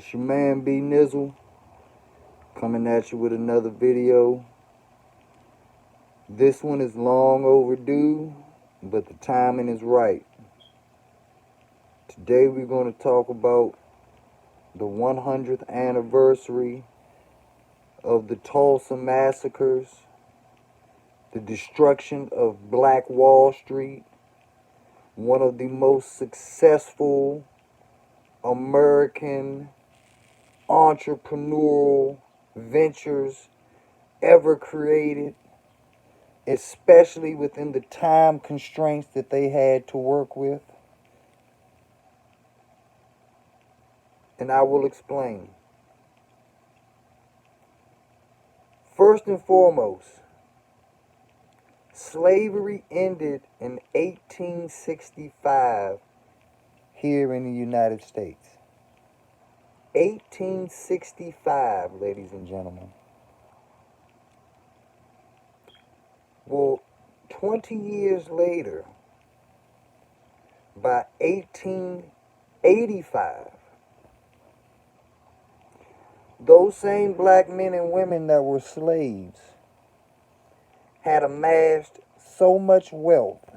It's your man B Nizzle coming at you with another video. This one is long overdue, but the timing is right. Today we're going to talk about the 100th anniversary of the Tulsa massacres, the destruction of Black Wall Street, one of the most successful American entrepreneurial ventures ever created, especially within the time constraints that they had to work with. And I will explain. First and foremost, slavery ended in 1865 here in the United States. 1865, ladies and gentlemen. Well, 20 years later, by 1885, those same black men and women that were slaves had amassed so much wealth,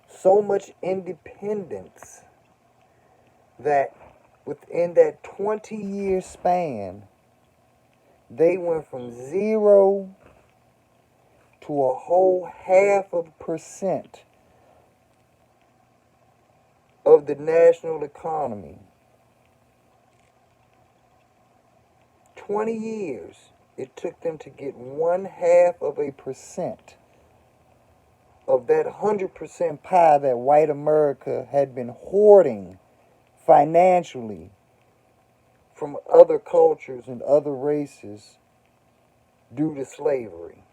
so much independence, that within that 20-year span, they went from 0 to a whole 0.5% of the national economy. 20 years it took them to get 0.5% of that 100% pie that white America had been hoarding financially from other cultures and other races due to slavery.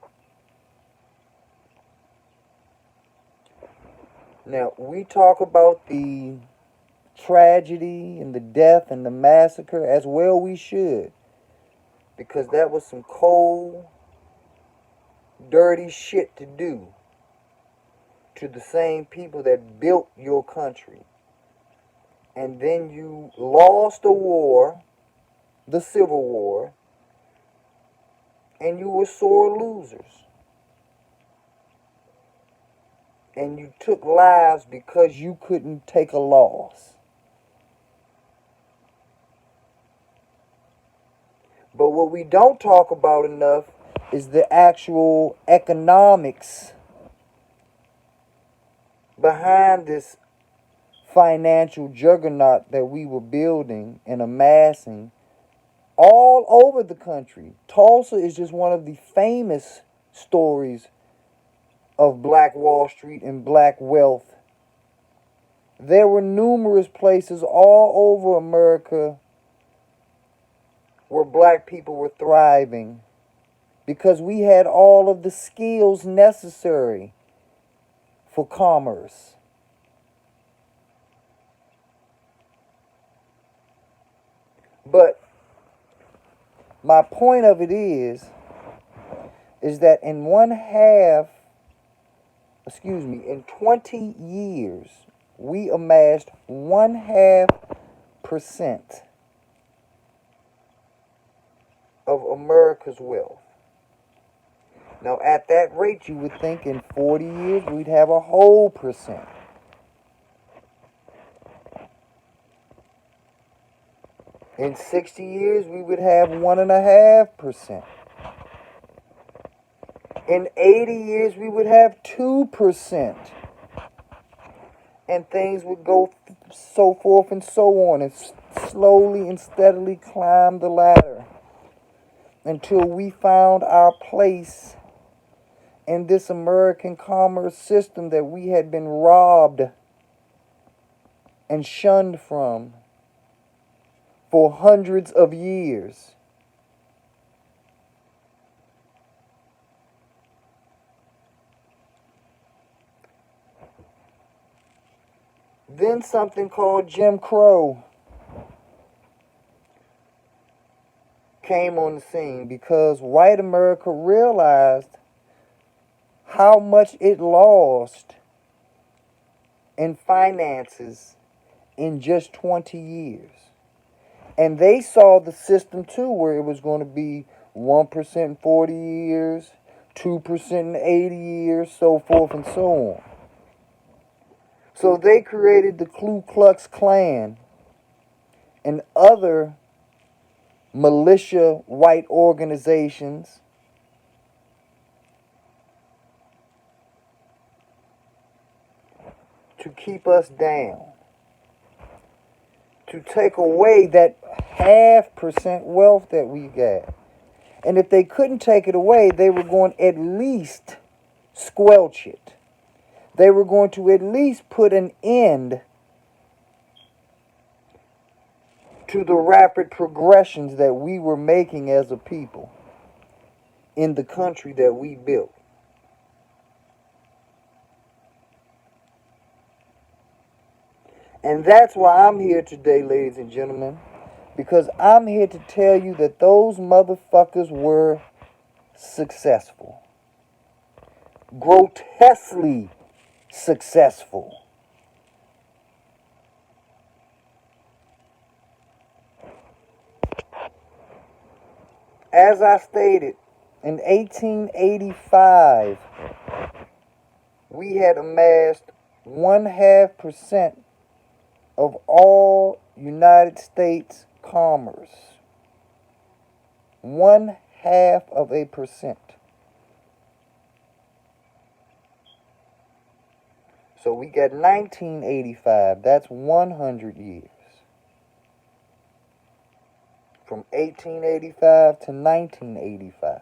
Now, we talk about the tragedy and the death and the massacre, as well we should, because that was some cold, dirty shit to do to the same people that built your country. And then you lost a war, the Civil War, and you were sore losers. And you took lives because you couldn't take a loss. But what we don't talk about enough is the actual economics behind this financial juggernaut that we were building and amassing all over the country. Tulsa is just one of the famous stories of Black Wall Street and black wealth. There were numerous places all over America where black people were thriving because we had all of the skills necessary for commerce. But my point of it is that in 20 years, we amassed 0.5% of America's wealth. Now, at that rate, you would think in 40 years, we'd have a whole percent. In 60 years, we would have 1.5%. In 80 years, we would have 2%. And things would go so forth and so on, and slowly and steadily climb the ladder until we found our place in this American commerce system that we had been robbed and shunned from for hundreds of years. Then something called Jim Crow came on the scene because white America realized how much it lost in finances in just 20 years. And they saw the system too, where it was going to be 1% in 40 years, 2% in 80 years, so forth and so on. So they created the Ku Klux Klan and other militia white organizations to keep us down, to take away that 0.5% wealth that we got. And if they couldn't take it away, they were going to at least squelch it. They were going to at least put an end to the rapid progressions that we were making as a people in the country that we built. And that's why I'm here today, ladies and gentlemen, because I'm here to tell you that those motherfuckers were successful. Grotesquely successful. As I stated, in 1885, we had amassed 0.5% of all United States commerce. 0.5%. So we got 1985. That's 100 years. From 1885 to 1985.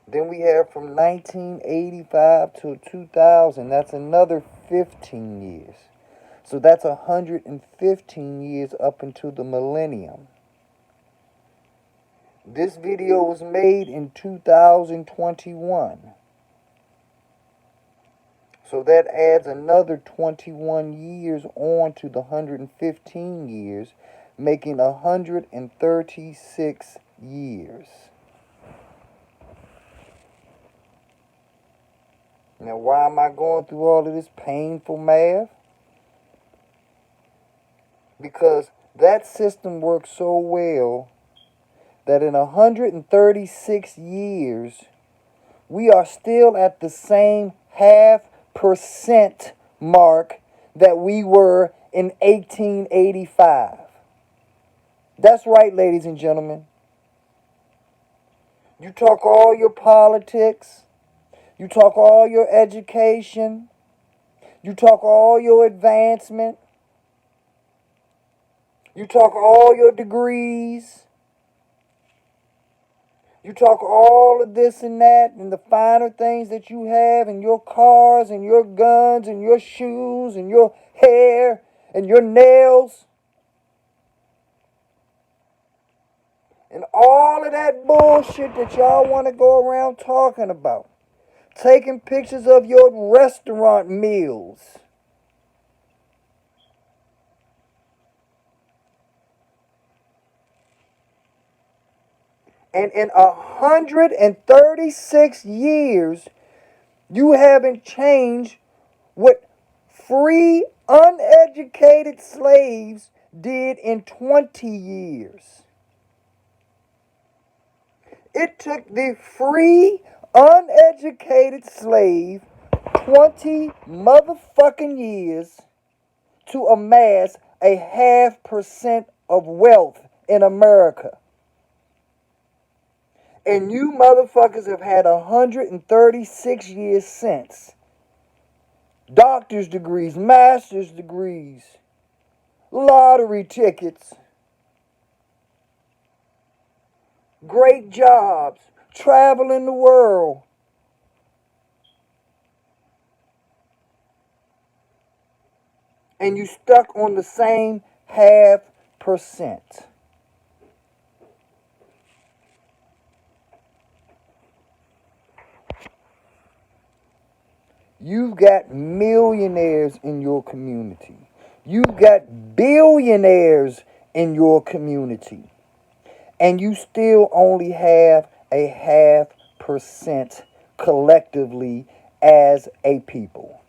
Then we have from 1985 to 2000. That's another 15 years. So that's 115 years up into the millennium. This video was made in 2021. So that adds another 21 years on to the 115 years, making 136 years. Now, why am I going through all of this painful math? Because that system works so well that in 136 years, we are still at the same 0.5% mark that we were in 1885. That's right, ladies and gentlemen. You talk all your politics, you talk all your education, you talk all your advancement, you talk all your degrees, you talk all of this and that and the finer things that you have and your cars and your guns and your shoes and your hair and your nails. And all of that bullshit that y'all want to go around talking about. Taking pictures of your restaurant meals. And in 136 years, you haven't changed what free, uneducated slaves did in 20 years. It took the free, uneducated slave 20 motherfucking years to amass 0.5% of wealth in America. And you motherfuckers have had 136 years since. Doctor's degrees, master's degrees, lottery tickets, great jobs, traveling the world. And you stuck on the same 0.5%. You've got millionaires in your community. You've got billionaires in your community. And you still only have 0.5% collectively as a people.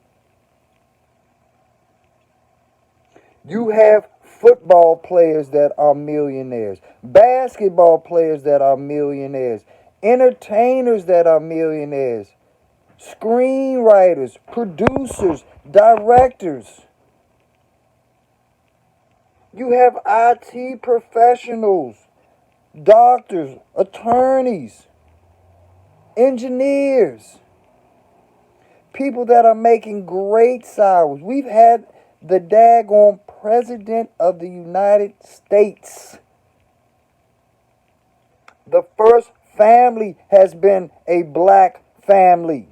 You have football players that are millionaires, basketball players that are millionaires, entertainers that are millionaires, screenwriters, producers, directors. You have IT professionals, doctors, attorneys, engineers, people that are making great salaries. We've had the daggone President of the United States. The first family has been a black family.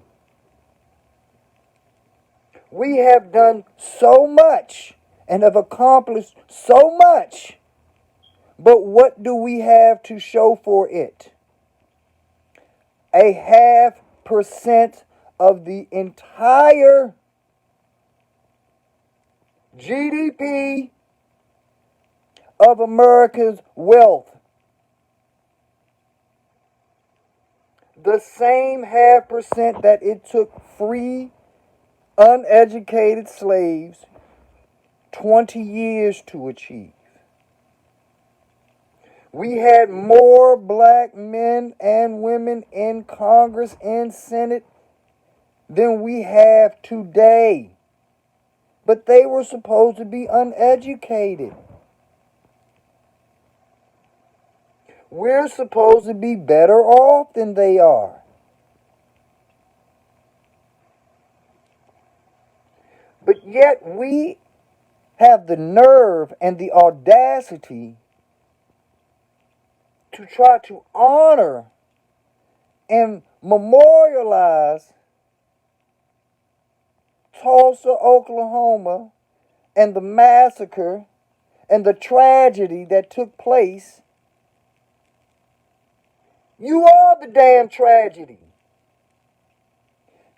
We have done so much and have accomplished so much. But what do we have to show for it? A 0.5% of the entire GDP of America's wealth. The same 0.5% that it took free, uneducated slaves 20 years to achieve. We had more black men and women in Congress and Senate than we have today. But they were supposed to be uneducated. We're supposed to be better off than they are. But yet we have the nerve and the audacity to try to honor and memorialize Tulsa, Oklahoma, and the massacre and the tragedy that took place. You are the damn tragedy.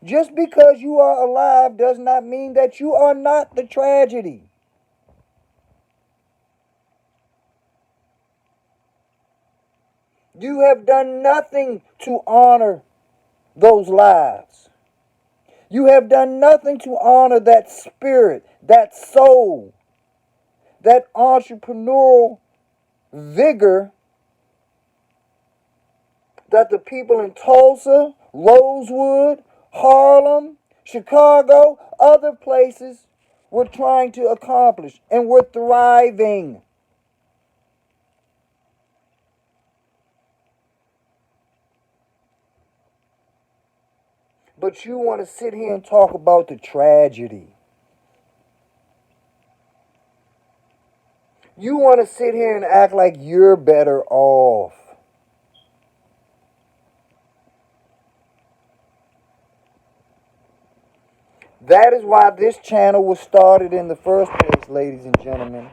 Just because you are alive does not mean that you are not the tragedy. You have done nothing to honor those lives. You have done nothing to honor that spirit, that soul, that entrepreneurial vigor that the people in Tulsa, Rosewood, Harlem, Chicago, other places were trying to accomplish and were thriving. But you want to sit here and talk about the tragedy. You want to sit here and act like you're better off. That is why this channel was started in the first place, ladies and gentlemen.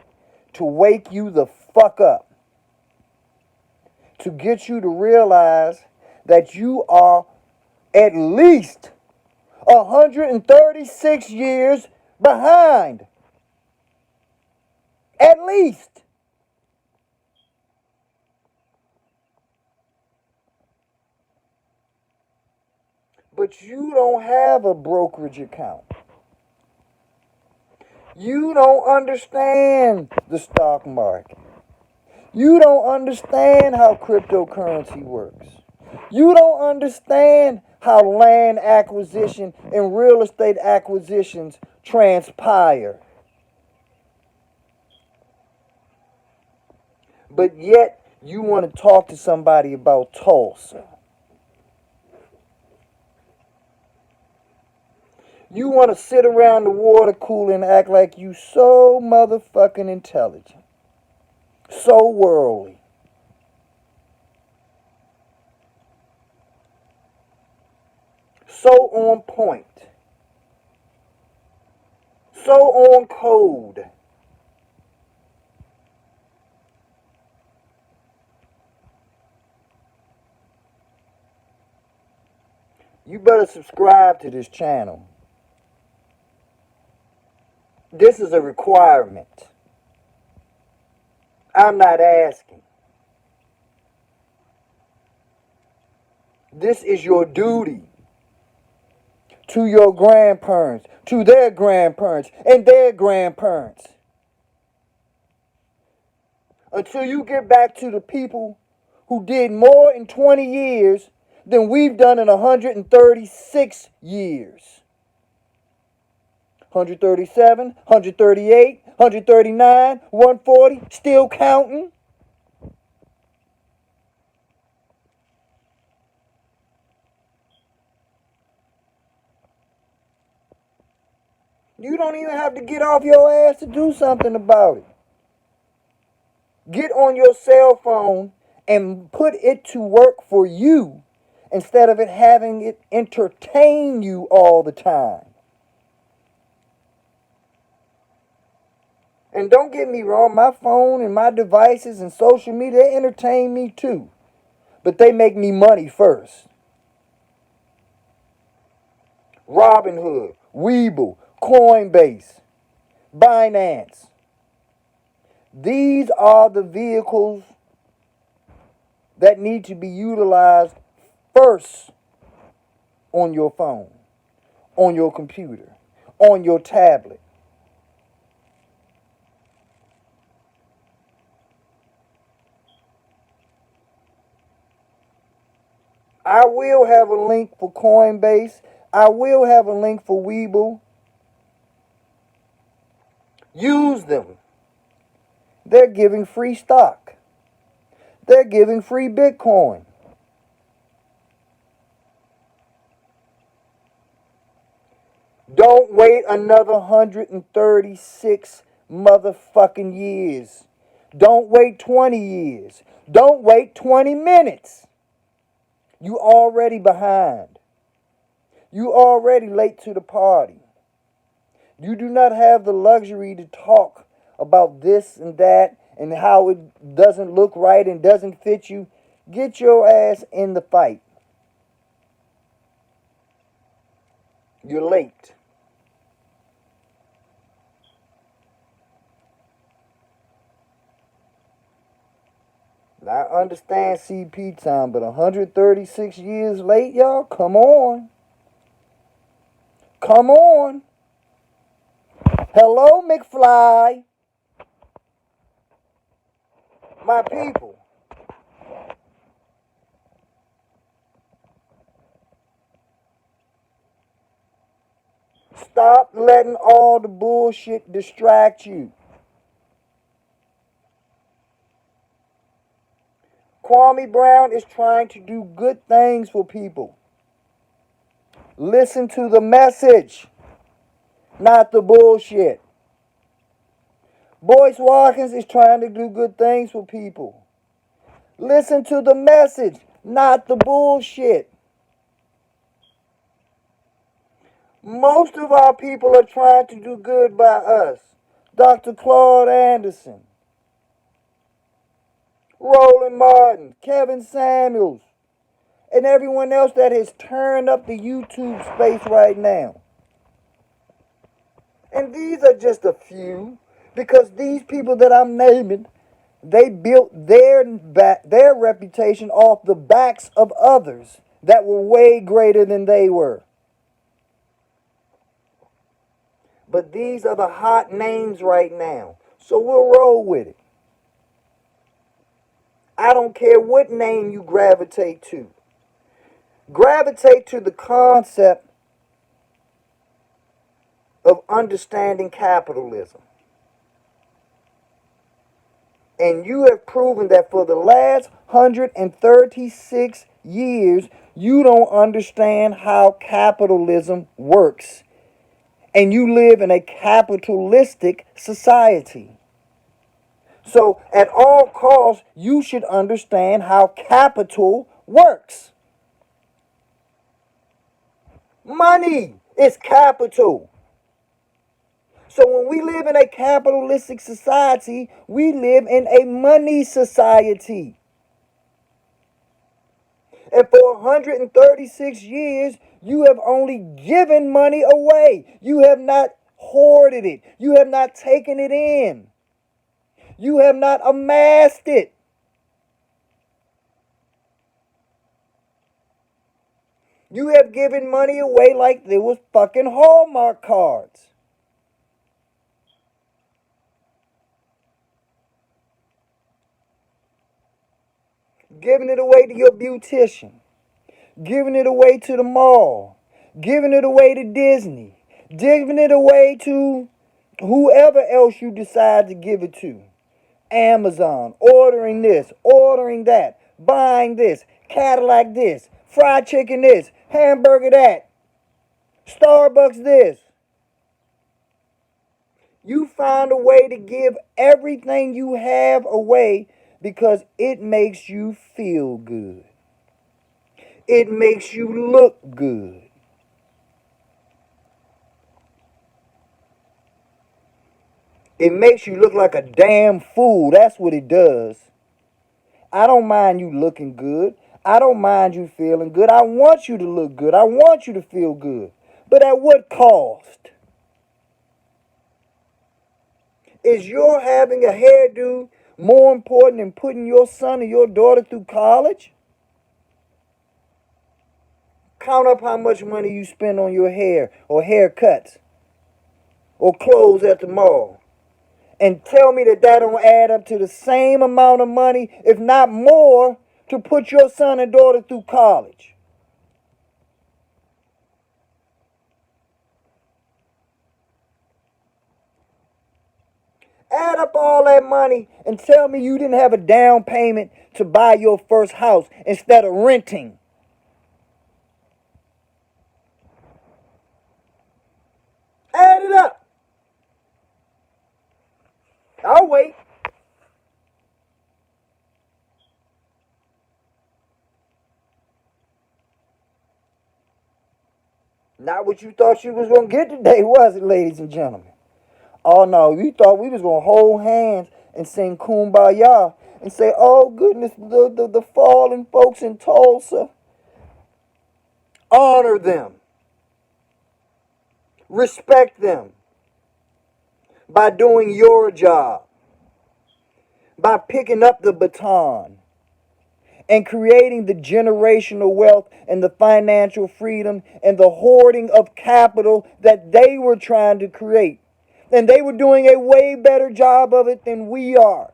To wake you the fuck up. To get you to realize that you are at least 136 years behind. At least. But you don't have a brokerage account. You don't understand the stock market. You don't understand how cryptocurrency works. You don't understand how land acquisition and real estate acquisitions transpire. But yet, you want to talk to somebody about Tulsa. You want to sit around the water cooler and act like you so motherfucking intelligent. So worldly. So on point. So on code. You better subscribe to this channel. This is a requirement. I'm not asking. This is your duty to your grandparents, to their grandparents, and their grandparents. until you get back to the people who did more in 20 years than we've done in 136 years. 137, 138, 139, 140, still counting. You don't even have to get off your ass to do something about it. Get on your cell phone and put it to work for you instead of it having it entertain you all the time. And don't get me wrong, my phone and my devices and social media, they entertain me too. But they make me money first. Robinhood, Webull, Coinbase, Binance. These are the vehicles that need to be utilized first on your phone, on your computer, on your tablet. I will have a link for Coinbase. I will have a link for Webull. Use them. They're giving free stock. They're giving free Bitcoin. Don't wait another 136 motherfucking years. Don't wait 20 years. Don't wait 20 minutes. You already behind. You already late to the party. You do not have the luxury to talk about this and that and how it doesn't look right and doesn't fit you. Get your ass in the fight. You're late. I understand CP time, but 136 years late, y'all? Come on. Come on. Hello, McFly. My people. Stop letting all the bullshit distract you. Kwame Brown is trying to do good things for people. Listen to the message, not the bullshit. Boyce Watkins is trying to do good things for people. Listen to the message, not the bullshit. Most of our people are trying to do good by us. Dr. Claude Anderson, Roland Martin, Kevin Samuels, and everyone else that has turned up the YouTube space right now. And these are just a few, because these people that I'm naming, they built their reputation off the backs of others that were way greater than they were. But these are the hot names right now, so we'll roll with it. I don't care what name you gravitate to. Gravitate to the concept of understanding capitalism. And you have proven that for the last 136 years, you don't understand how capitalism works. And you live in a capitalistic society. So, at all costs, you should understand how capital works. Money is capital. So when we live in a capitalistic society, we live in a money society. And for 136 years, you have only given money away. You have not hoarded it. You have not taken it in. You have not amassed it. You have given money away like there was fucking Hallmark cards. giving it away to your beautician, giving it away to the mall, giving it away to Disney, giving it away to whoever else you decide to give it to. Amazon, ordering this, ordering that, buying this, Cadillac this, fried chicken this, hamburger that, Starbucks this. You find a way to give everything you have away because it makes you feel good. It makes you look good. It makes you look like a damn fool. That's what it does. I don't mind you looking good. I don't mind you feeling good. I want you to look good. I want you to feel good. But at what cost? Is your having a hairdo more important than putting your son or your daughter through college? Count up how much money you spend on your hair or haircuts or clothes at the mall. And tell me that don't add up to the same amount of money, if not more, to put your son and daughter through college. Add up all that money and tell me you didn't have a down payment to buy your first house instead of renting. Add it up. I'll wait. Not what you thought you was going to get today, was it, ladies and gentlemen? Oh, no, you thought we was going to hold hands and sing Kumbaya and say, oh, goodness, the fallen folks in Tulsa. Honor them. Respect them by doing your job, by picking up the baton and creating the generational wealth and the financial freedom and the hoarding of capital that they were trying to create. And they were doing a way better job of it than we are.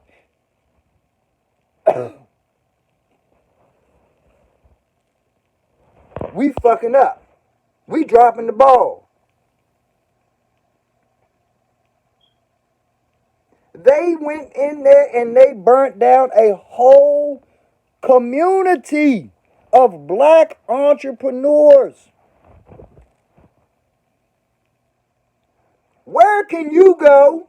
We fucking up. We dropping the ball. They went in there and they burnt down a whole community of black entrepreneurs. Where can you go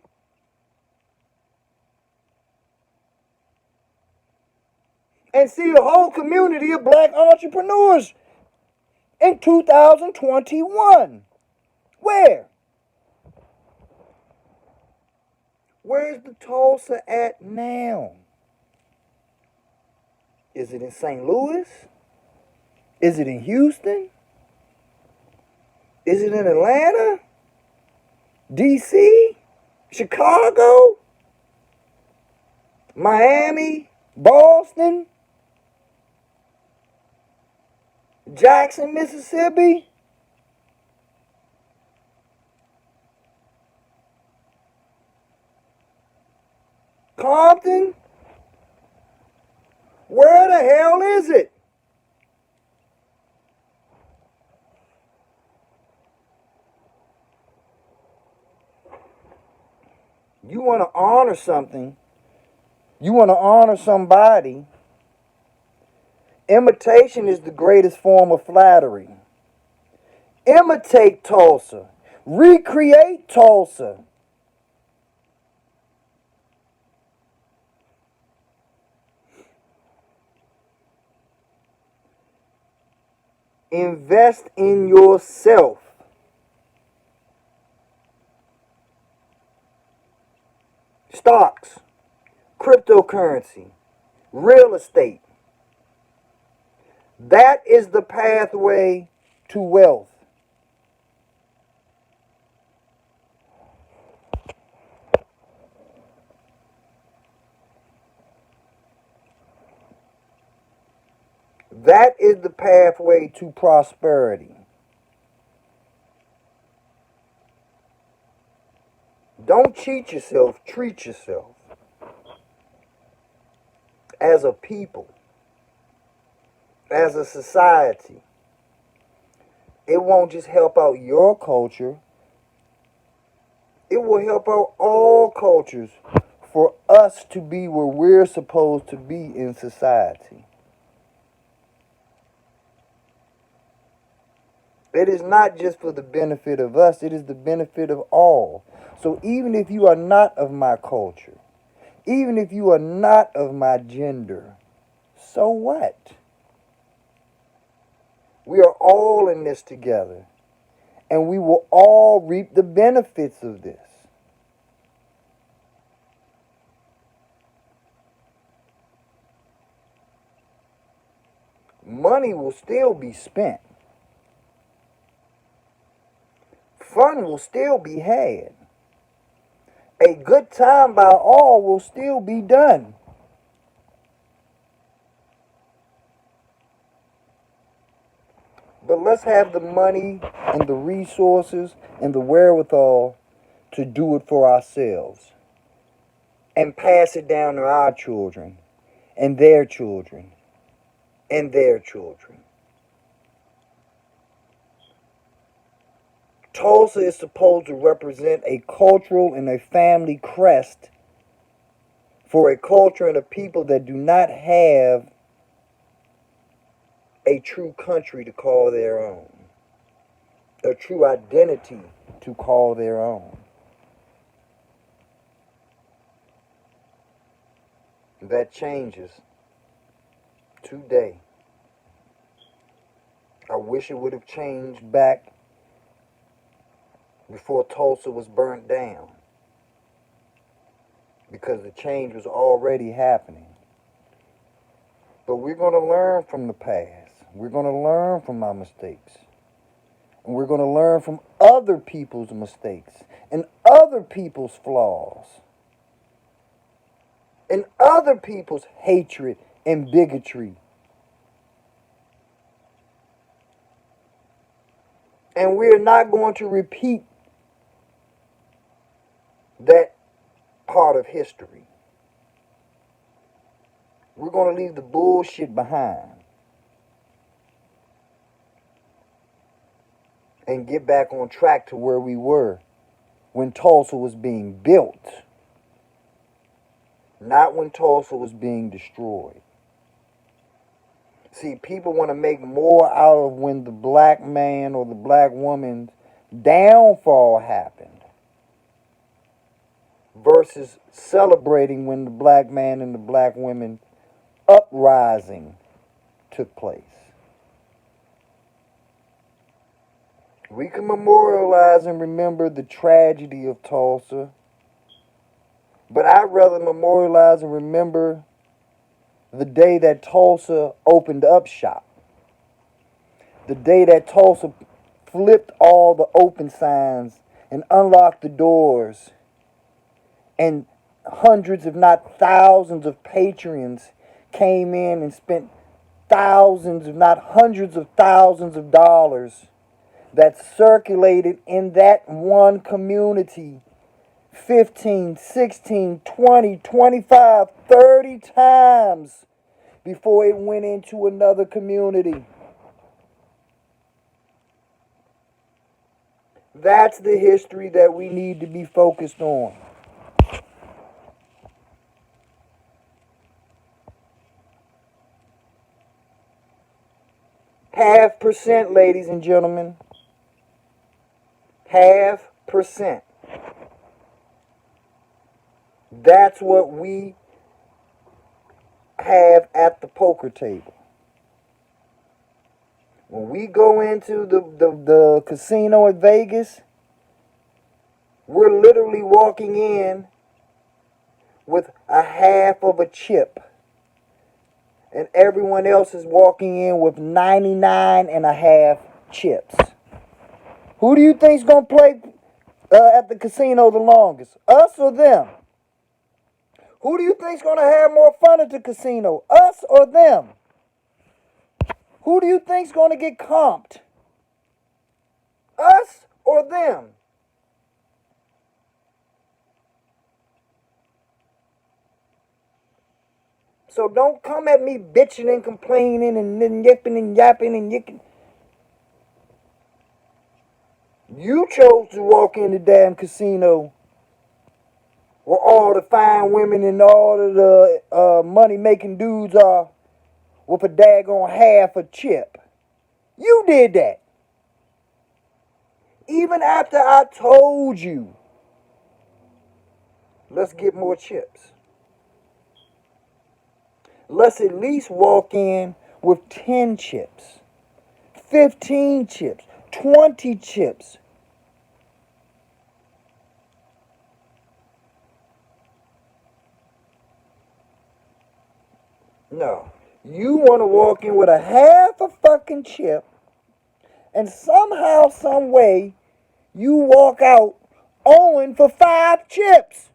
and see a whole community of black entrepreneurs in 2021? Where? Where's the Tulsa at now? Is it in St. Louis? Is it in Houston? Is it in Atlanta? DC? Chicago? Miami? Boston? Jackson, Mississippi? Compton? Where the hell is it? You want to honor something, you want to honor somebody. Imitation is the greatest form of flattery. Imitate Tulsa. Recreate Tulsa. Invest in yourself. Stocks, cryptocurrency, real estate. That is the pathway to wealth. That is the pathway to prosperity. Don't cheat yourself, treat yourself as a people. as a society. It won't just help out your culture, it will help out all cultures for us to be where we're supposed to be in society. It is not just for the benefit of us, it is the benefit of all. So even if you are not of my culture, even if you are not of my gender, so what? We are all in this together, and we will all reap the benefits of this. Money will still be spent. Fun will still be had. A good time by all will still be done. But let's have the money and the resources and the wherewithal to do it for ourselves and pass it down to our children and their children and their children. Tulsa is supposed to represent a cultural and a family crest for a culture and a people that do not have a true country to call their own, a true identity to call their own. That changes today. I wish it would have changed back before Tulsa was burnt down, because the change was already happening. But we're going to learn from the past. We're going to learn from our mistakes. And we're going to learn from other people's mistakes and other people's flaws and other people's hatred and bigotry. And we're not going to repeat that part of history. We're going to leave the bullshit behind and get back on track to where we were when Tulsa was being built, not when Tulsa was being destroyed. See, people want to make more out of when the black man or the black woman's downfall happened versus celebrating when the black man and the black woman uprising took place. We can memorialize and remember the tragedy of Tulsa, but I'd rather memorialize and remember the day that Tulsa opened up shop, the day that Tulsa flipped all the open signs and unlocked the doors, and hundreds, if not thousands, of patrons came in and spent thousands, if not hundreds of thousands of dollars that circulated in that one community 15, 16, 20, 25, 30 times before it went into another community. That's the history that we need to be focused on. Half percent, ladies and gentlemen. Half percent. That's what we have at the poker table. When we go into the casino at Vegas, we're literally walking in with a half of a chip. And everyone else is walking in with 99 and a half chips. Who do you think's going to play at the casino the longest? Us or them? Who do you think's going to have more fun at the casino? Us or them? Who do you think's going to get comped? Us or them? So don't come at me bitching and complaining and then yipping and yapping and yicking. You chose to walk in the damn casino where all the fine women and all of the money-making dudes are with a daggone half a chip. You did that. Even after I told you, let's get more chips. Let's at least walk in with 10 chips, 15 chips, 20 chips. No. You want to walk in with a half a fucking chip, and somehow, some way, you walk out owing for 5 chips.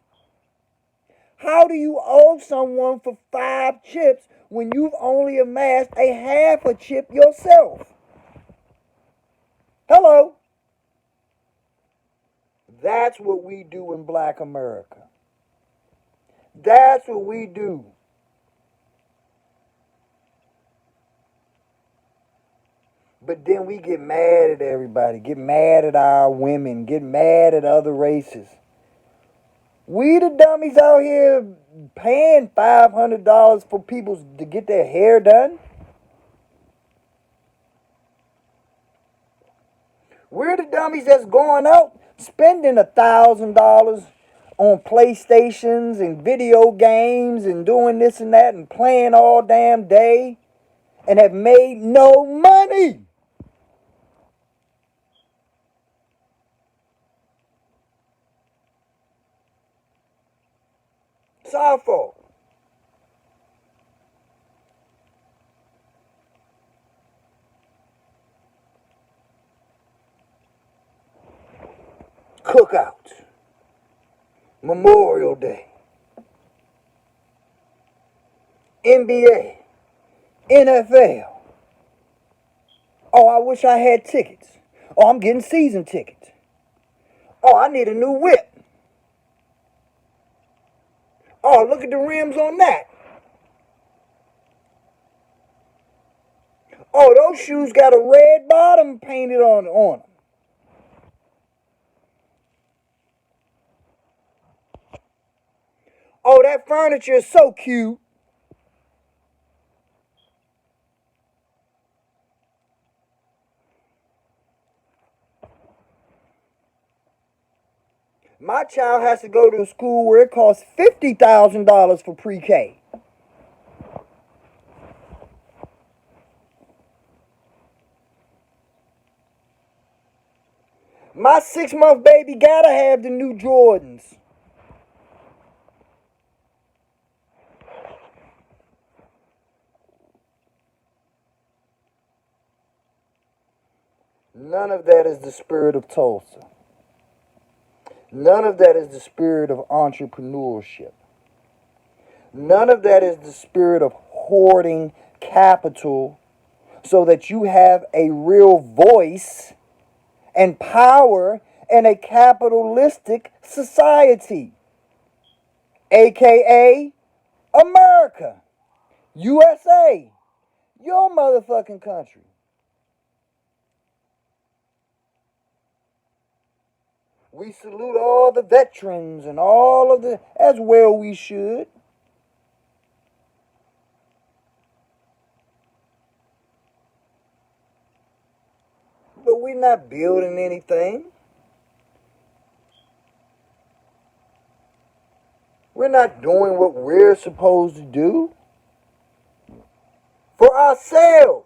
How do you owe someone for 5 chips when you've only amassed a half a chip yourself? Hello? That's what we do in Black America. That's what we do. But then we get mad at everybody, get mad at our women, get mad at other races. We the dummies out here paying $500 for people to get their hair done. We're the dummies that's going out spending $1,000 on PlayStations and video games and doing this and that and playing all damn day and have made no money. It's our fault. Cookouts, Memorial Day, NBA, NFL. Oh, I wish I had tickets. Oh, I'm getting season tickets. Oh, I need a new whip. Oh, look at the rims on that. Oh, those shoes got a red bottom painted on them. Oh, that furniture is so cute. My child has to go to a school where it costs $50,000 for pre-K. My 6-month baby gotta have the new Jordans. None of that is the spirit of Tulsa. None of that is the spirit of entrepreneurship. None of that is the spirit of hoarding capital so that you have a real voice and power in a capitalistic society, aka America, USA, your motherfucking country. We salute all the veterans and all of the, as well we should. But we're not building anything. We're not doing what we're supposed to do for ourselves.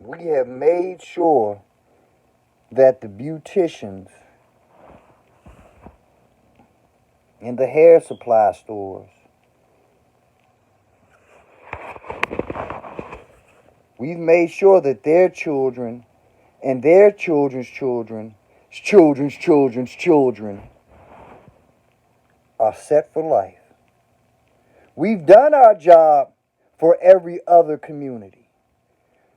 We have made sure that the beauticians in the hair supply stores, we've made sure that their children and their children's children's children are set for life. We've done our job for every other community.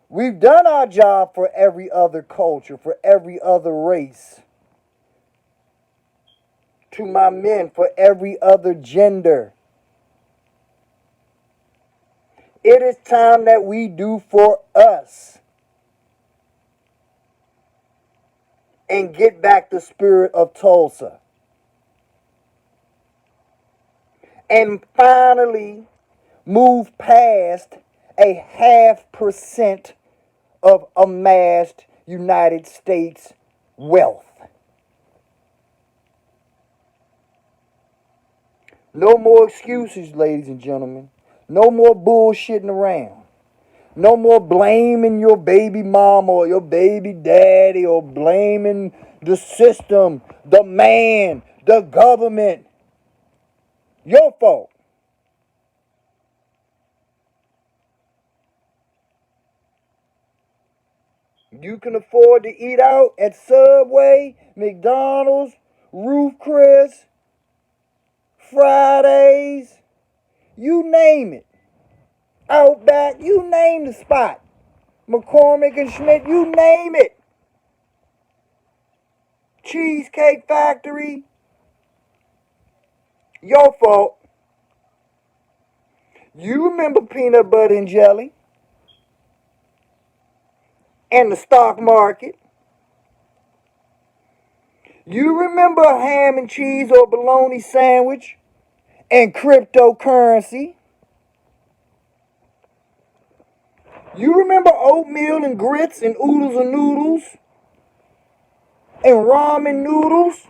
We've done our job for every other culture, for every other race. To my men, for every other gender. It is time that we do for us and get back the spirit of Tulsa. And finally move past a 0.5% of amassed United States wealth. No more excuses, ladies and gentlemen. No more bullshitting around. No more blaming your baby mama or your baby daddy or blaming the system, the man, the government. Your fault. You can afford to eat out at Subway, McDonald's, Roof Chris, Fridays, you name it. Outback, you name the spot. McCormick and Schmidt, you name it. Cheesecake Factory, your fault. You remember peanut butter and jelly and the stock market. You remember a ham and cheese or bologna sandwich and cryptocurrency. You remember oatmeal and grits and oodles and noodles and ramen noodles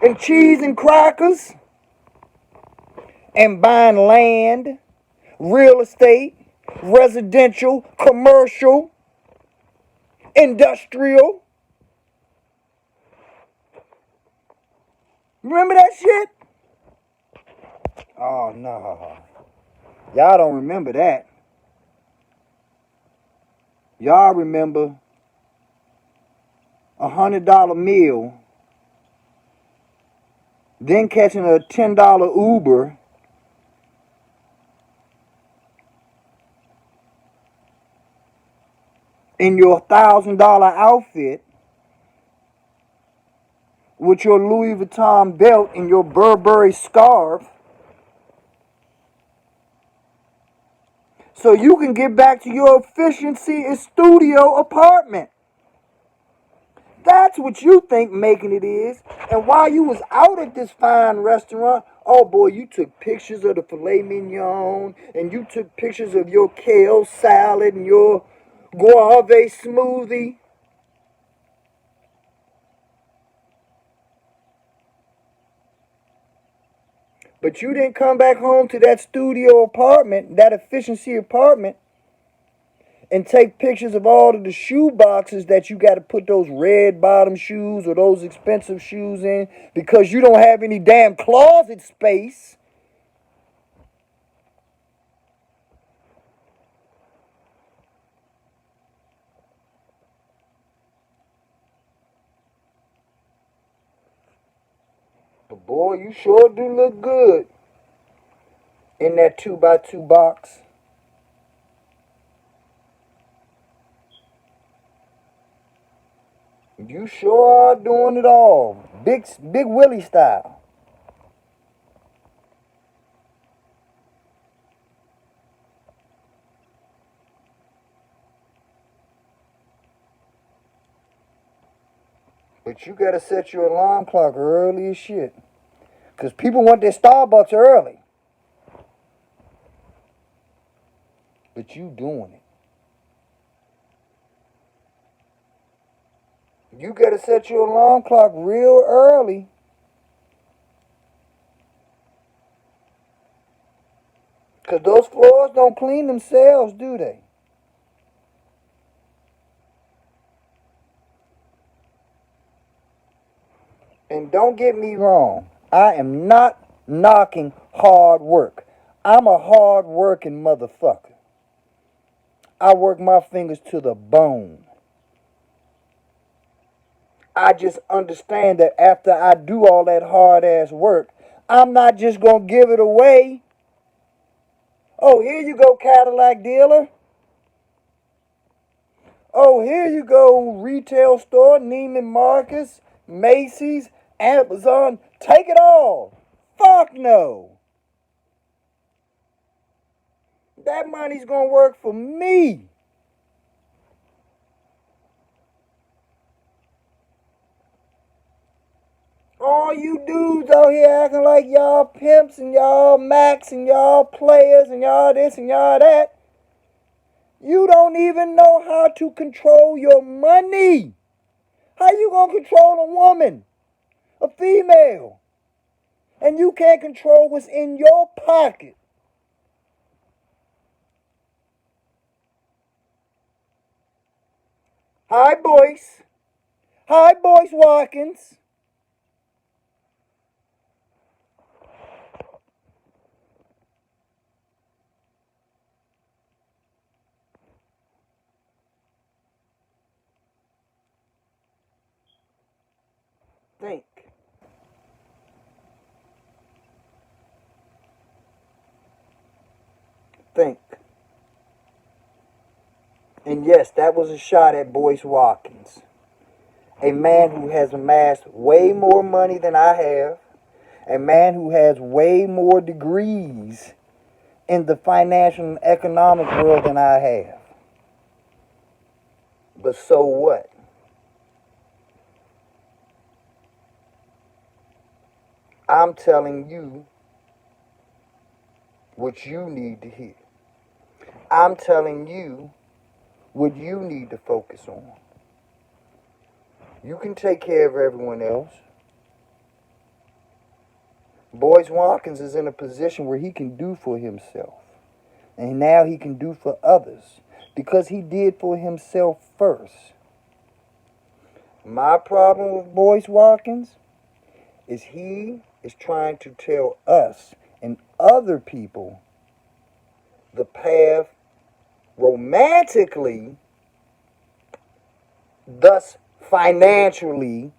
and cheese and crackers and buying land, real estate, residential, commercial, industrial. Remember that shit? Oh, no. Y'all don't remember that. Y'all remember $100 meal, then catching a $10 Uber, in your $1,000 outfit, with your Louis Vuitton belt and your Burberry scarf, so you can get back to your efficiency and studio apartment. That's what you think making it is. And while you was out at this fine restaurant, oh boy, you took pictures of the filet mignon, and you took pictures of your kale salad and your guave smoothie. But you didn't come back home to that studio apartment, that efficiency apartment, and take pictures of all of the shoe boxes that you got to put those red bottom shoes or those expensive shoes in because you don't have any damn closet space. But boy, you sure do look good in that 2x2 box. You sure are doing it all. Big Willie style. But you gotta set your alarm clock early as shit. Because people want their Starbucks early. But you doing it. You gotta set your alarm clock real early. Because those floors don't clean themselves, do they? And don't get me wrong, I am not knocking hard work. I'm a hard working motherfucker. I work my fingers to the bone. I just understand that after I do all that hard ass work, I'm not just going to give it away. Oh, here you go, Cadillac dealer. Oh, here you go, retail store, Neiman Marcus, Macy's, Amazon, take it all. Fuck no. That money's gonna work for me. All you dudes out here acting like y'all pimps and y'all max and y'all players and y'all this and y'all that. You don't even know how to control your money. How you gonna control a woman, a female, and you can't control what's in your pocket? Hi, boys. Hi, Boyce Watkins. Think, think. And yes, that was a shot at Boyce Watkins, a man who has amassed way more money than I have, a man who has way more degrees in the financial and economic world than I have. But so what? I'm telling you what you need to hear. I'm telling you what you need to focus on. You can take care of everyone else. Boyce Watkins is in a position where he can do for himself. And now he can do for others because he did for himself first. My problem with Boyce Watkins is he is trying to tell us and other people the path romantically, thus financially,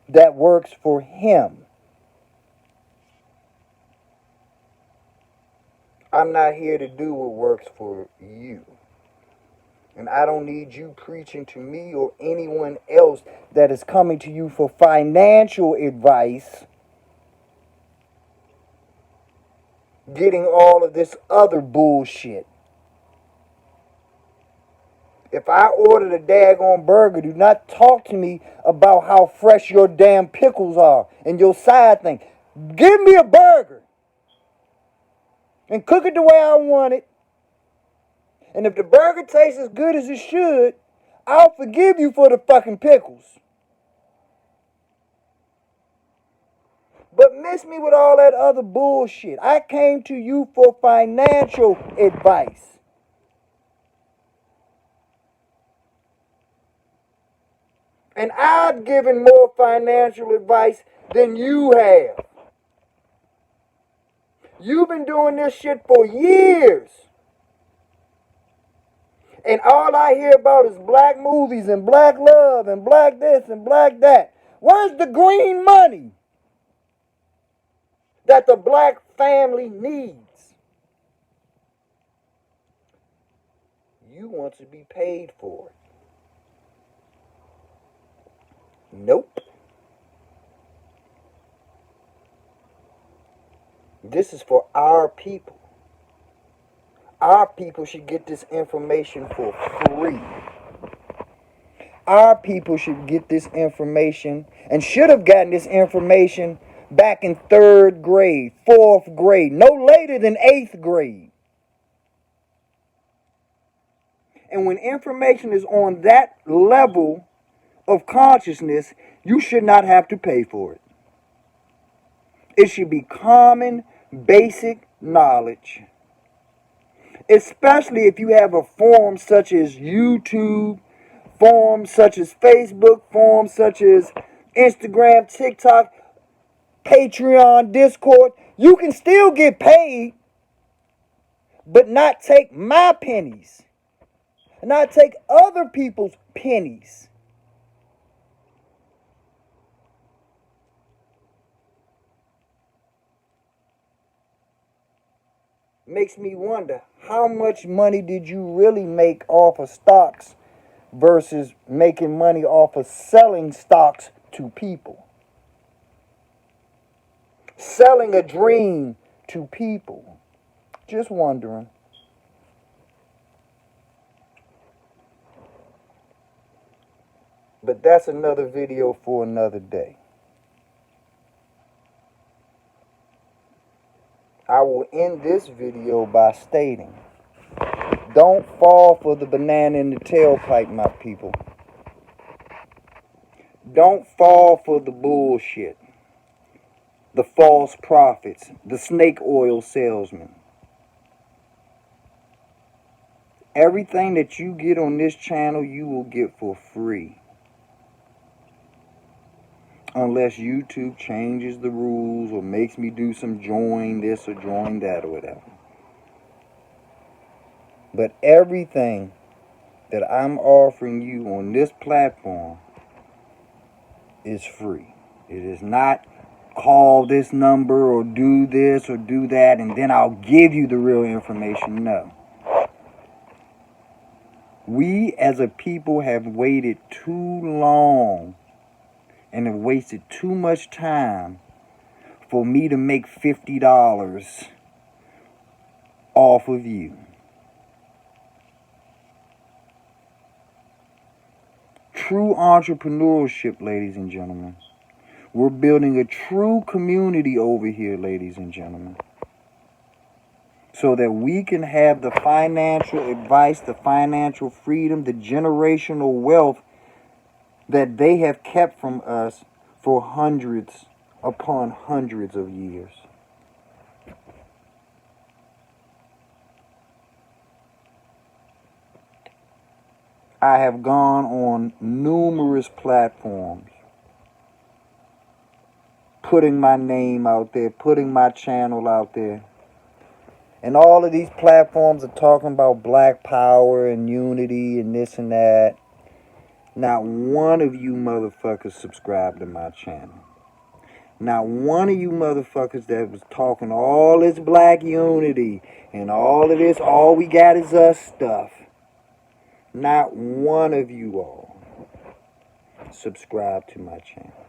that works for him. I'm not here to do what works for you. And I don't need you preaching to me or anyone else that is coming to you for financial advice, getting all of this other bullshit. If I ordered a daggone burger, do not talk to me about how fresh your damn pickles are and your side thing. Give me a burger and cook it the way I want it. And if the burger tastes as good as it should, I'll forgive you for the fucking pickles. But miss me with all that other bullshit. I came to you for financial advice. And I've given more financial advice than you have. You've been doing this shit for years. And all I hear about is black movies and black love and black this and black that. Where's the green money that the black family needs? You want to be paid for it. Nope. This is for our people. Our people should get this information for free. Our people should get this information and should have gotten this information back in 3rd grade, 4th grade, no later than 8th grade. And when information is on that level of consciousness, you should not have to pay for it. It should be common, basic knowledge. Especially if you have a forum such as YouTube, forums such as Facebook, forums such as Instagram, TikTok, Patreon, Discord. You can still get paid, but not take my pennies, not take other people's pennies. Makes me wonder, how much money did you really make off of stocks versus making money off of selling stocks to people. Selling a dream to people. Just wondering. But that's another video for another day. I will end this video by stating, don't fall for the banana in the tailpipe, my people. Don't fall for the bullshit, the false prophets, the snake oil salesmen. Everything that you get on this channel, you will get for free. Unless YouTube changes the rules or makes me do some join this or join that or whatever. But everything that I'm offering you on this platform is free. It is not call this number or do this or do that and then I'll give you the real information. No. We as a people have waited too long and have wasted too much time for me to make $50 off of you. True entrepreneurship, ladies and gentlemen. We're building a true community over here, ladies and gentlemen, so that we can have the financial advice, the financial freedom, the generational wealth that they have kept from us for hundreds upon hundreds of years. I have gone on numerous platforms, putting my name out there, putting my channel out there. And all of these platforms are talking about black power and unity and this and that. Not one of you motherfuckers subscribed to my channel. Not one of you motherfuckers that was talking all this black unity and all of this, all we got is us stuff. Not one of you all subscribe to my channel.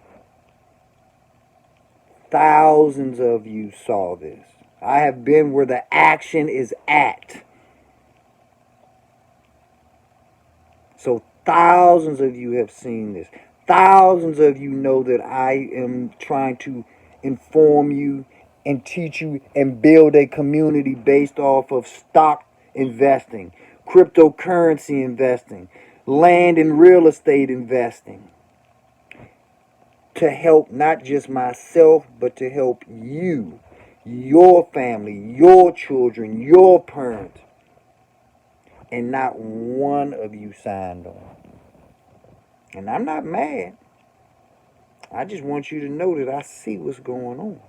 Thousands of you saw this. I have been where the action is at. So thousands of you have seen this. Thousands of you know that I am trying to inform you and teach you and build a community based off of stock investing, cryptocurrency investing, land and real estate investing, to help not just myself, but to help you, your family, your children, your parents. And not one of you signed on. And I'm not mad. I just want you to know that I see what's going on.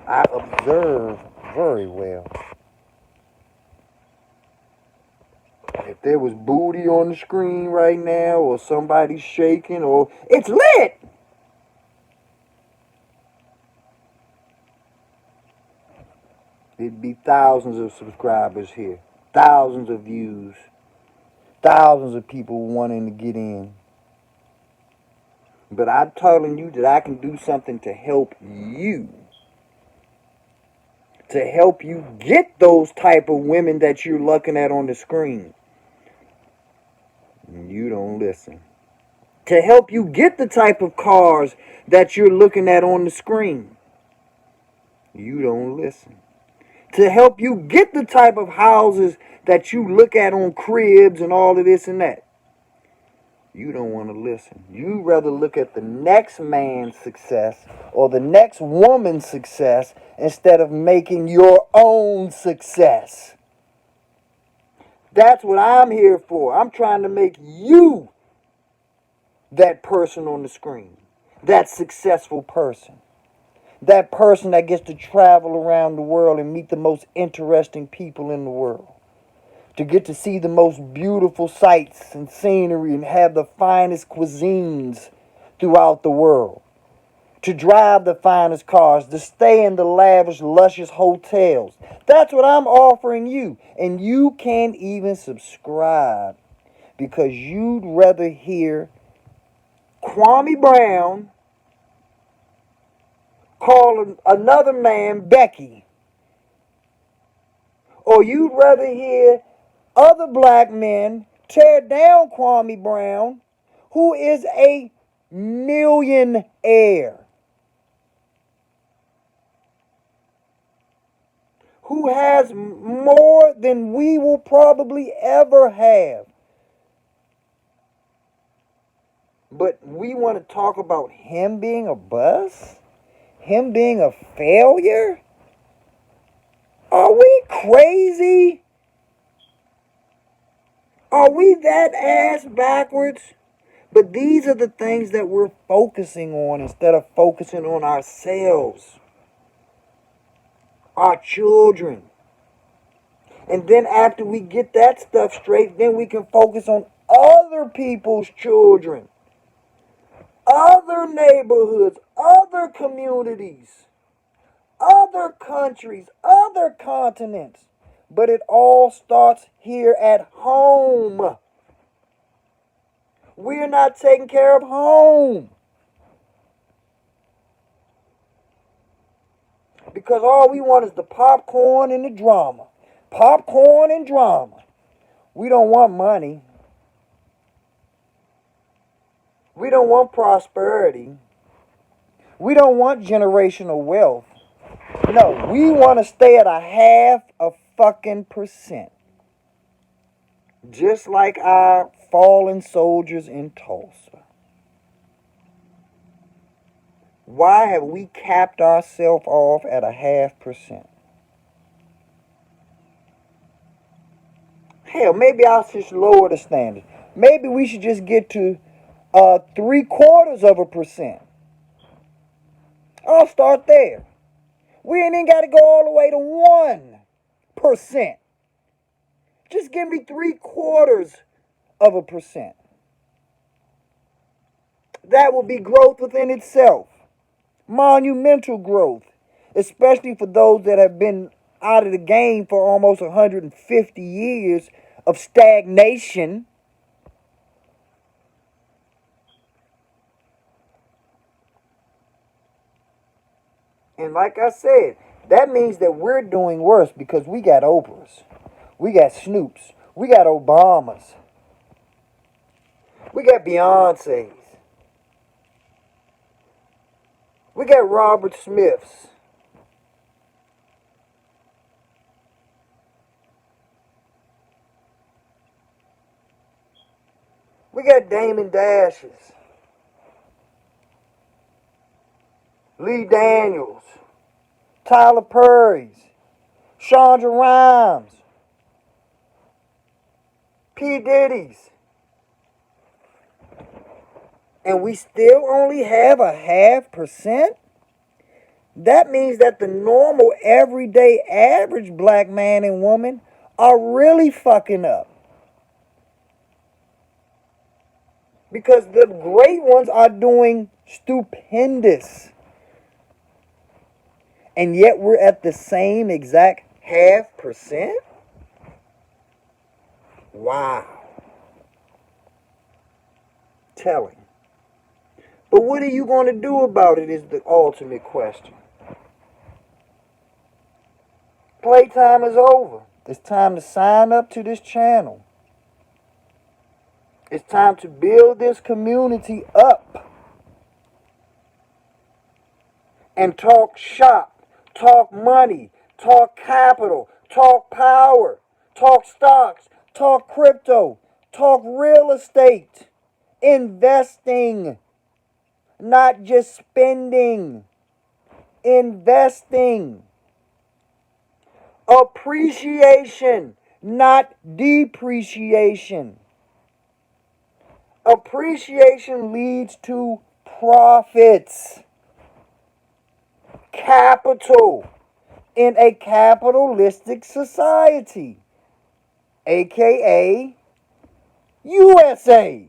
I observe very well. If there was booty on the screen right now, or somebody shaking, or it's lit. There'd be thousands of subscribers here. Thousands of views. Thousands of people wanting to get in. But I'm telling you that I can do something to help you. To help you get those type of women that you're looking at on the screen. And you don't listen. To help you get the type of cars that you're looking at on the screen. You don't listen. To help you get the type of houses that you look at on cribs and all of this and that. You don't want to listen. You rather look at the next man's success or the next woman's success instead of making your own success. That's what I'm here for. I'm trying to make you that person on the screen. That successful person. That person that gets to travel around the world and meet the most interesting people in the world. To get to see the most beautiful sights and scenery and have the finest cuisines throughout the world. To drive the finest cars, to stay in the lavish, luscious hotels. That's what I'm offering you. And you can't even subscribe because you'd rather hear Kwame Brown call another man Becky, or you'd rather hear other black men tear down Kwame Brown, who is a millionaire, who has more than we will probably ever have. But we want to talk about him being a bust? Him being a failure? Are we crazy? Are we that ass backwards? But these are the things that we're focusing on instead of focusing on ourselves, our children. And then after we get that stuff straight, then we can focus on other people's children, other neighborhoods, other communities, other countries, other continents. But it all starts here at home. We're not taking care of home. Because all we want is the popcorn and the drama. Popcorn and drama. We don't want money. We don't want prosperity. We don't want generational wealth. No, we want to stay at a half a fucking percent. Just like our fallen soldiers in Tulsa. Why have we capped ourselves off at a half percent? Hell, maybe I should lower the standard. Maybe we should just get to 0.75%. I'll start there. We ain't even got to go all the way to 1%. Just give me 0.75%. That will be growth within itself. Monumental growth. Especially for those that have been out of the game for almost 150 years of stagnation. And like I said, that means that we're doing worse because we got Oprahs. We got Snoops. We got Obamas. We got Beyoncés. We got Robert Smiths. We got Damon Dashes. Lee Daniels. Tyler Perry's. Shonda Rhimes. P. Diddy's. And we still only have a half percent? That means that the normal, everyday, average black man and woman are really fucking up. Because the great ones are doing stupendous. And yet we're at the same exact half percent? Wow. Telling. But what are you going to do about it is the ultimate question. Playtime is over. It's time to sign up to this channel. It's time to build this community up. And talk shop, talk money, talk capital, talk power, talk stocks, talk crypto, talk real estate, investing, not just spending, investing, appreciation, not depreciation. Appreciation leads to profits. Capital in a capitalistic society, aka USA.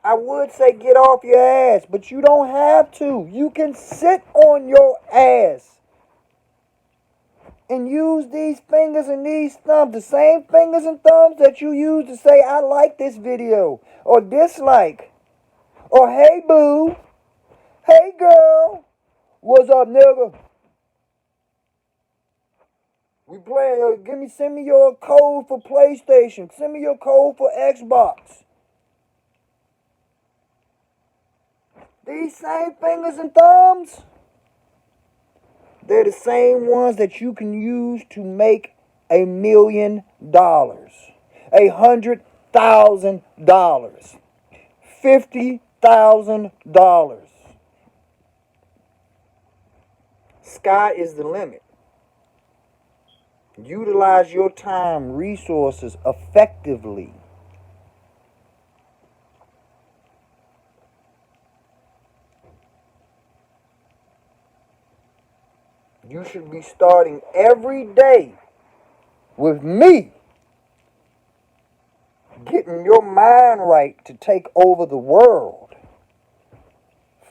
I would say get off your ass, but you don't have to. You can sit on your ass. and use these fingers and these thumbs, the same fingers and thumbs that you use to say, I like this video, or dislike, or hey boo, hey girl, what's up nigga? We playing, send me your code for PlayStation, send me your code for Xbox. These same fingers and thumbs, they're the same ones that you can use to make $1 million, $100,000, $50,000. Sky is the limit. Utilize your time, resources effectively. You should be starting every day with me getting your mind right to take over the world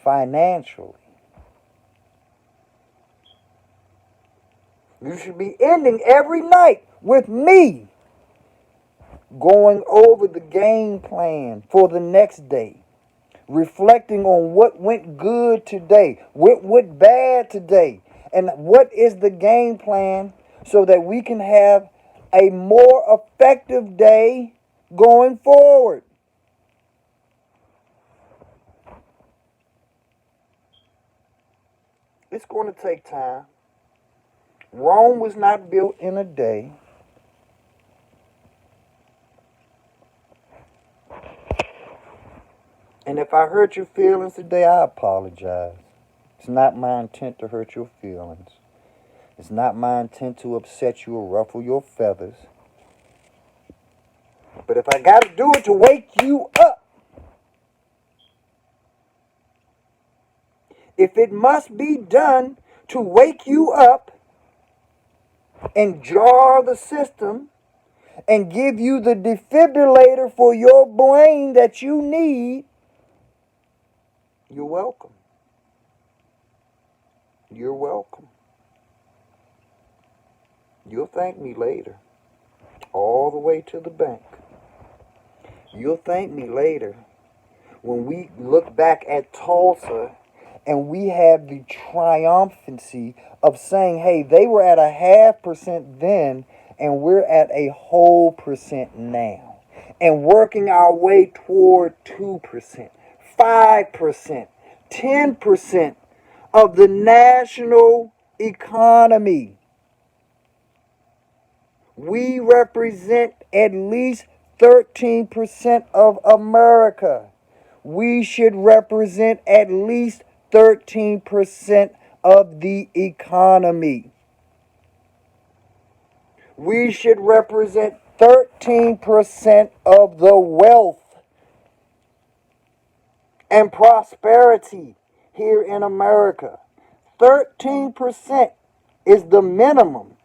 financially. You should be ending every night with me going over the game plan for the next day, reflecting on what went good today, what went bad today, and what is the game plan so that we can have a more effective day going forward. It's going to take time. Rome was not built in a day. And if I hurt your feelings today, I apologize. It's not my intent to hurt your feelings. It's not my intent to upset you or ruffle your feathers. But if I got to do it to wake you up, if it must be done to wake you up and jar the system and give you the defibrillator for your brain that you need, you're welcome. You're welcome. You'll thank me later, all the way to the bank. You'll thank me later when we look back at Tulsa and we have the triumphancy of saying, hey, they were at 0.5% then and we're at 1% now. And working our way toward 2%, 5%, 10% of the national economy. We represent at least 13% of America. We should represent at least 13% of the economy. We should represent 13% of the wealth and prosperity here in America. 13% is the minimum.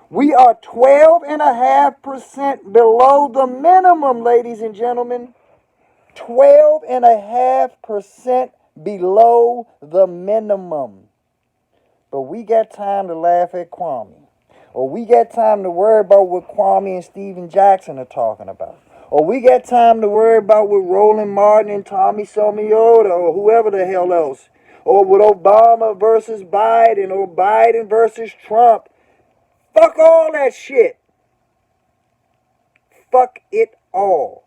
We are 12.5% below the minimum, ladies and gentlemen. 12.5% below the minimum. But we got time to laugh at Kwame. Or we got time to worry about what Kwame and Steven Jackson are talking about. Or we got time to worry about what Roland Martin and Tommy Sotomayor or whoever the hell else. Or with Obama versus Biden or Biden versus Trump. Fuck all that shit. Fuck it all.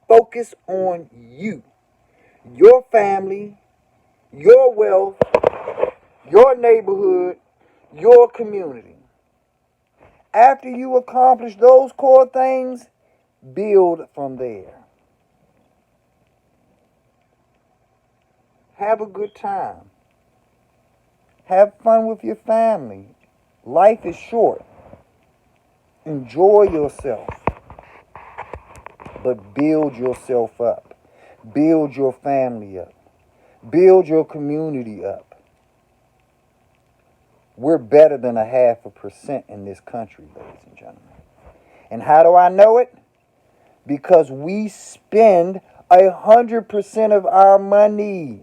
Focus on you, your family, your wealth, your neighborhood, your community. After you accomplish those core things, build from there. Have a good time. Have fun with your family. Life is short. Enjoy yourself. But build yourself up. Build your family up. Build your community up. We're better than 0.5% in this country, ladies and gentlemen. And how do I know it? Because we spend 100% of our money.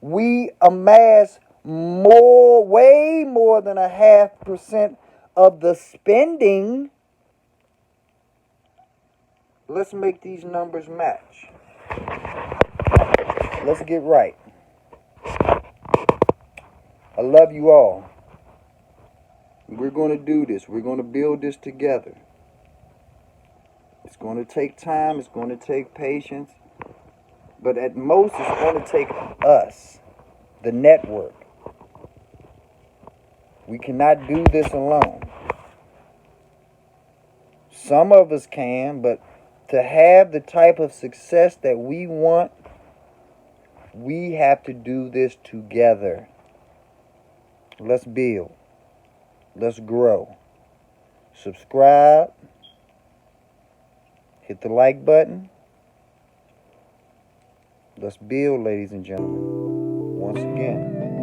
We amass way more than 0.5% of the spending. Let's make these numbers match. Let's get right. I love you all. We're going to do this. We're going to build this together. It's going to take time. It's going to take patience. But at most, it's going to take us, the network. We cannot do this alone. Some of us can, but to have the type of success that we want, we have to do this together. Let's build. Let's grow. Subscribe. Hit the like button. Let's build, ladies and gentlemen. Once again.